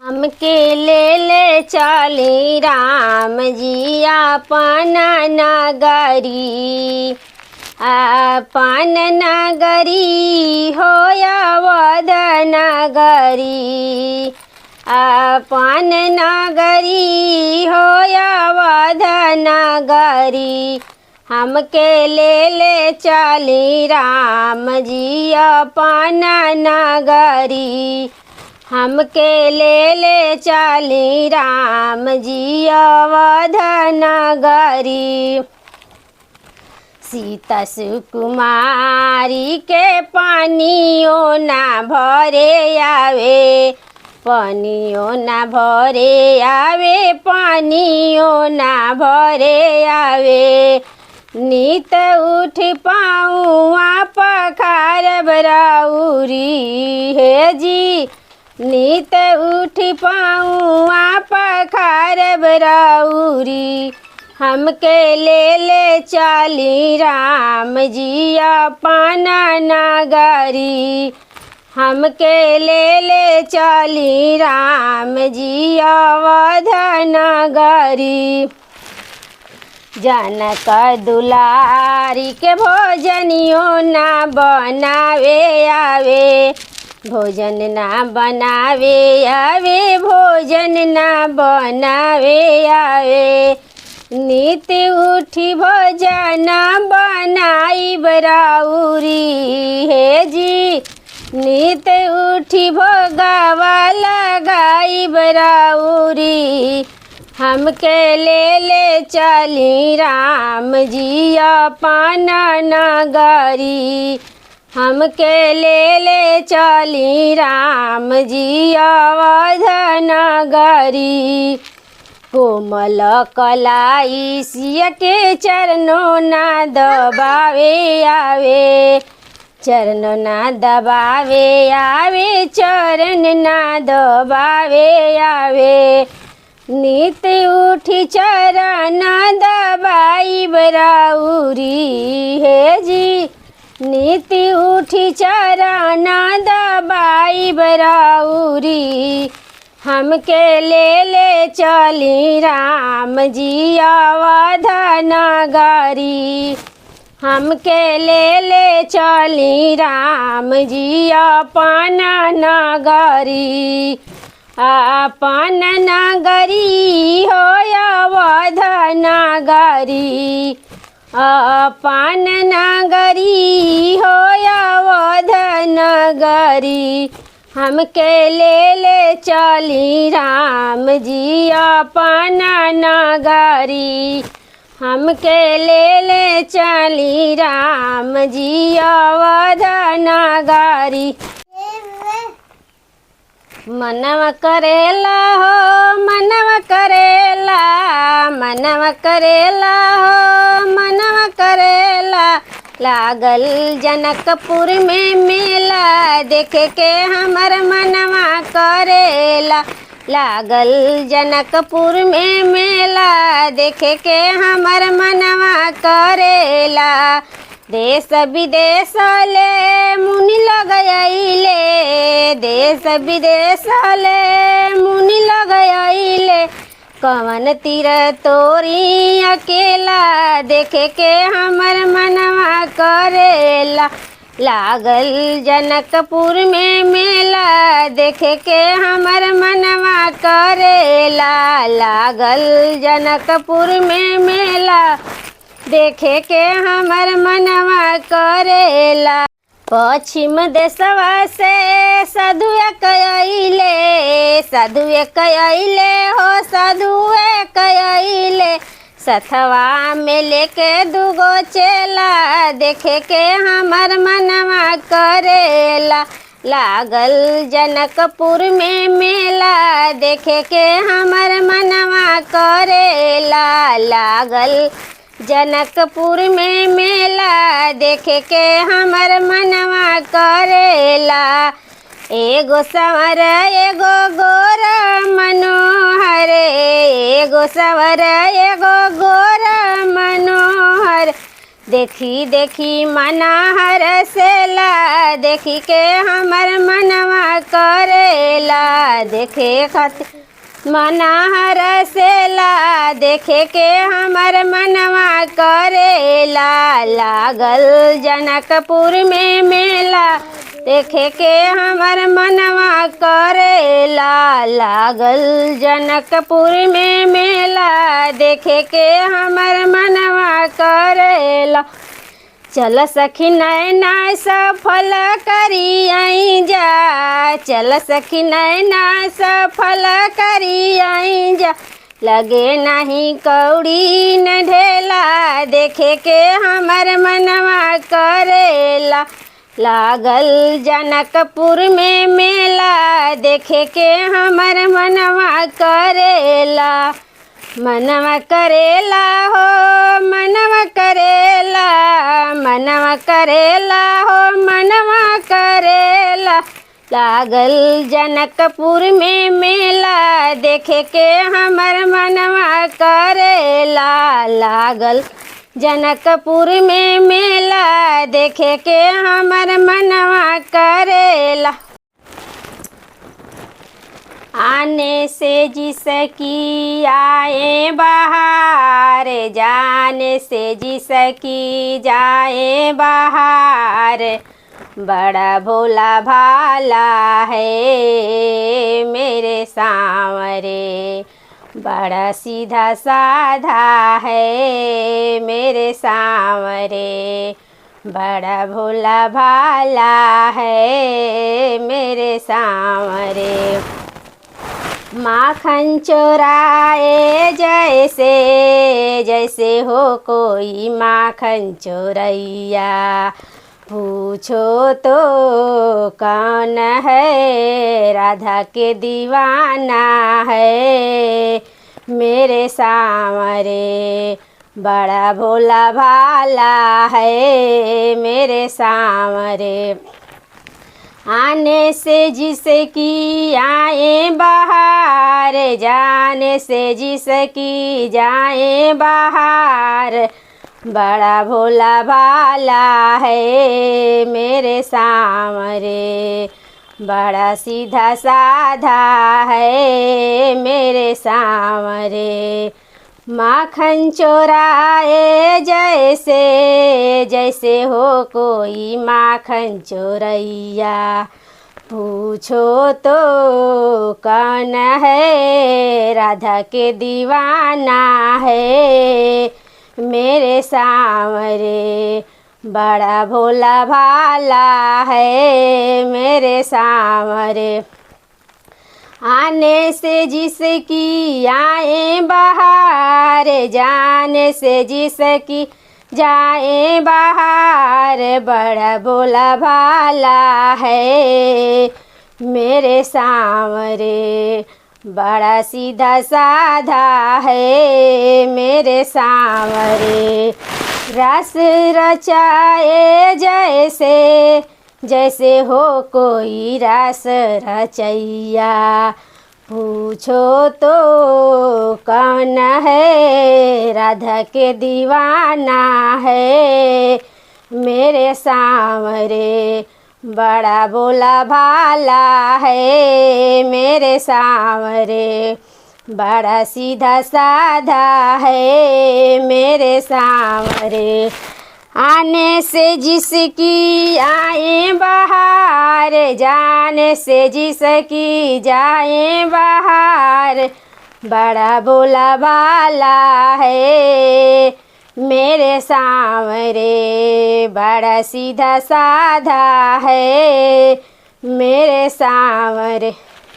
हमके ले चली राम जी आपन नगरी। आपन नगरी हो अवध नगरी। आपन नगरी हो अवध नगरी। हमके ले चली राम जी आपन नगरी। हमके ले चली राम जी अवध नगरी। सीता सुकुमारी के पानियों ना भरे आवे। पानियों ना भरे आवे। पानियों ना भरे आवे। नीत उठ पाऊँ पखार बराउरी हे जी। नीत उठ पाऊँ पखार बराउरी। हमके ले चली राम जी आपन नगरी। हमके ले चली राम जी अवध नगरी। जनक दुलारी के भोजनियों ना बनावे आवे। भोजन ना बनावे आवे। भोजन ना बनावे आवे। नीति उठी भोजन बनाई बराउरी हे जी। नीत उठी भोगावा लगाई बराउरी। हमके ले चली राम जी आपन नगरी। हमके ले चली राम जी अवध नगरी। कोमल कलाई सिया के चरणों ना दबावे आवे। चरण ना दबावे आवे। चरण ना दबावे आवे। नीत उठी चरण दबाई बराउरी हे जी। नीति उठी चरण दबाई बराउरी। हमके ले चली राम जी अवध नगरी। हमके ले चली राम जी आपन नगरी। आपन नगरी हो अवध नगरी। आपन नगरी हो अवध नगरी। हमके ले चली राम जी आपन नगरी। हमके ले चली राम जी अवध नगरी। मनवा करेला हो मनवा करेला। मनवा करेला हो मनवा करेला। लागल जनकपुर में मेला देखे के हमर मनवा करेला। लागल जनकपुर में मेला देखे के हमर मनवा करेला। देश विदेश ले मुनि लग आइले। देश विदेश ले मुनि लग आइले। कवन तीर तोरी अकेला देखे के हमर मनवा करेला। लागल जनकपुर में मेला देखे के हमर मनवा करेला। लागल जनकपुर में मेला देखे के हमर मनवा करेला। पश्चिम देशवा से साधु कइले। साधु कइले हो साधु कइले। सथवा में लेके दुगो चेला देखे के हमर मनवा करेला। लागल जनकपुर में मेला देखे के हमर मनवा करेला। लागल जनकपुर में मेला देखे के हमर मनवा करेला। एगो सवर एगो गोर मनोहर। एगो सवर एगो गोर मनोहर। देखी देखी मना हरसेला, देखी के हमर मनवा करेला, देखे खातिर मना हरसेला, देखे के हमर मनवा करेला। लागल जनकपुर में मेला, देखे के हमर मनवा करेला। लागल जनकपुर में मेला, देखे के हमर मनवा करेला। चल सखी नैना सफल करी आई जा, चल सखी नैना सफल करी आई जा। लगे नहीं कौड़ी न ढेला, देखे के हमर मनवा करेला। लागल जनकपुर में मेला, देखे के हमर मनवा करेला। मनवा करेला हो मनवा करेला, मनवा करेला हो मनवा करेला। लागल जनकपुर में मेला, देखे के हमर मनवा करेला। लागल जनकपुर में मेला, देखे के हमर मनवा करेला। आने से जिसकी आए बहार, जाने से जिसकी जाए बहार। बड़ा भोला भाला है मेरे सांवरे, बड़ा सीधा साधा है मेरे सांवरे। बड़ा भोला भाला है मेरे सांवरे। माखन चोराए जैसे, जैसे हो कोई माखन चोरैया। पूछो तो कौन है, राधा के दीवाना है मेरे सांवरे। बड़ा भोला भाला है मेरे सांवरे। आने से जिसकी आए बहार, जाने से जिसकी जाए बहार। बड़ा भोला भाला है मेरे सांवरे, बड़ा सीधा साधा है मेरे सांवरे। माखन चोराए जैसे, जैसे हो कोई माखन चोरैया। पूछो तो कौन है, राधा के दीवाना है मेरे सांवरे। बड़ा भोला भाला है मेरे सांवरे। आने से जिसकी आए बहार, जाने से जिसकी जाए बहार। बड़ा भोला भाला है मेरे सांवरे, बड़ा सीधा साधा है मेरे सांवरे। रस रचाए जैसे, जैसे हो कोई रस रचैया। पूछो तो कौन है, राधा के दीवाना है मेरे सांवरे। बड़ा भोला भाला है मेरे सांवरे, बड़ा सीधा साधा है मेरे सांवरे। आने से जिसकी आए बहार, जाने से जिसकी जाए बहार। बड़ा भोला भाला है मेरे सांवरे, बड़ा सीधा साधा है मेरे सांवरे।